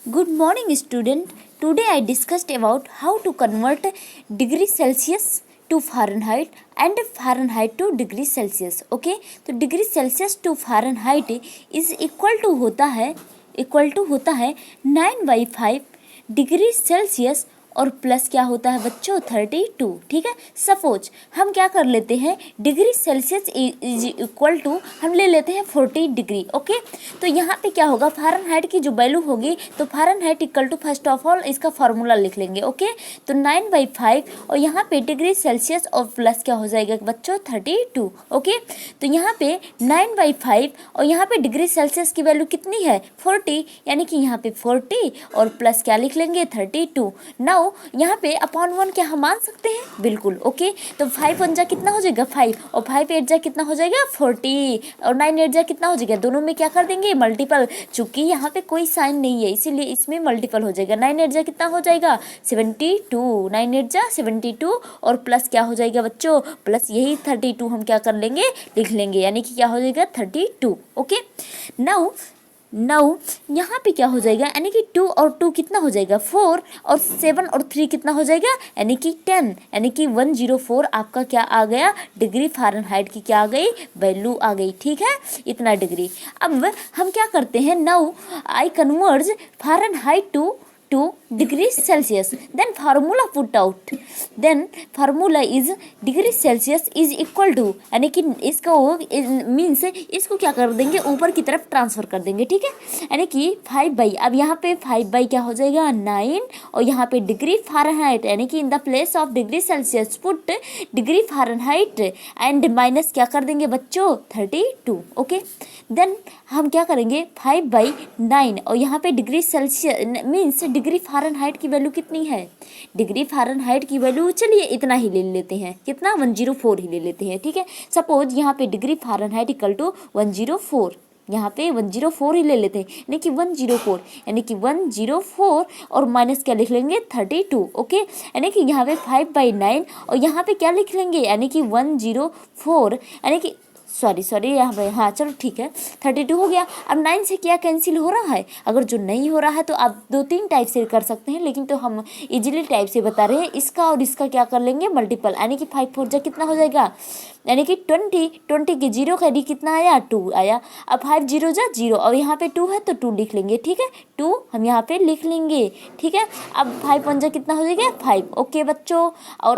Good morning, student. Today I discussed about how to convert degree Celsius to Fahrenheit and Fahrenheit to degree Celsius. Okay, तो degree Celsius to Fahrenheit is equal to होता है 9/5 degree Celsius और plus क्या होता है बच्चों 32। ठीक है, सपोज हम क्या कर लेते हैं degree Celsius is equal to हम ले लेते हैं 40 डिग्री। ओके, तो यहाँ पे क्या होगा फ़ारेनहाइट की जो वैल्यू होगी तो Fahrenheit equal to first of all इसका फार्मूला लिख लेंगे। ओके, तो 9/5 और यहाँ पे डिग्री सेल्सियस और प्लस क्या हो जाएगा बच्चों 32। ओके, तो यहाँ पे 9/5 और यहाँ पे डिग्री सेल्सियस की वैल्यू कितनी है 40, यानी कि यहाँ पे 40 और प्लस क्या लिख लेंगे 32। नाउ यहाँ पे अपॉन 1 क्या हम मान सकते हैं, बिल्कुल। ओके, तो 5 1 जा कितना हो जाएगा 5 और 5 8 जा कितना हो जाएगा 40 और 9 8 जा कितना हो जाएगा, दोनों में क्या कर देंगे मल्टीपल। चूंकि यहाँ पे कोई साइन नहीं है इसीलिए इसमें मल्टीपल हो जाएगा। 9 8 जा कितना हो जाएगा 72, 9 8 जा 72 और प्लस क्या हो जाएगा बच्चों प्लस यही 32 हम क्या कर लेंगे लिख लेंगे, यानी कि क्या हो जाएगा 32। ओके, नाउ यहाँ पे क्या हो जाएगा, यानी कि 2 और 2 कितना हो जाएगा 4 और 7 और 3 कितना हो जाएगा यानी कि 10, यानी कि 104 आपका क्या आ गया डिग्री फ़ारेनहाइट की क्या आ गई वैल्यू आ गई। ठीक है, इतना डिग्री। अब हम क्या करते हैं, now I converge Fahrenheit to degree Celsius, then formula put out, then formula is degree Celsius is equal to, यानी कि इसका मीन्स इसको क्या कर देंगे ऊपर की तरफ ट्रांसफर कर देंगे। ठीक है, यानी कि 5/, अब यहाँ पे 5/, क्या हो जाएगा 9 और यहाँ पे डिग्री फ़ारेनहाइट, यानी कि in the place of degree Celsius put degree Fahrenheit and minus क्या कर देंगे बच्चों 32। ओके, देन हम क्या करेंगे 5/9 और यहाँ पे degree Celsius means degree Fahrenheit की वैल्यू कितनी है, डिग्री फ़ारेनहाइट की वैल्यू चलिए इतना ही ले लेते हैं, कितना 104 ही ले लेते हैं। ठीक है, सपोज यहाँ पे डिग्री फ़ारेनहाइट इक्वल टू 104, यहाँ पे 104 ही ले लेते हैं, यानी कि 104, यानी कि 104 और माइनस क्या लिख लेंगे 32। ओके, यानी कि यहाँ पे 5/9 और यहाँ पे क्या लिख लेंगे यानी कि 104, यानी कि सॉरी यहाँ पे, हाँ चलो ठीक है 32 हो गया। अब 9 से क्या कैंसिल हो रहा है, अगर जो नहीं हो रहा है तो आप 2-3 टाइप से कर सकते हैं, लेकिन तो हम इजीली टाइप से बता रहे हैं, इसका और इसका क्या कर लेंगे मल्टीपल, यानी कि 5 4 जा कितना हो जाएगा यानी कि 20 के 0 का डी कितना आया 2 आया। अब 5 0 जा 0 और यहाँ पे 2 है तो 2 लिख लेंगे। ठीक है, 2 हम यहाँ पे लिख लेंगे। ठीक है, अब 5 1 जा कितना हो जाएगा 5। ओके बच्चों, और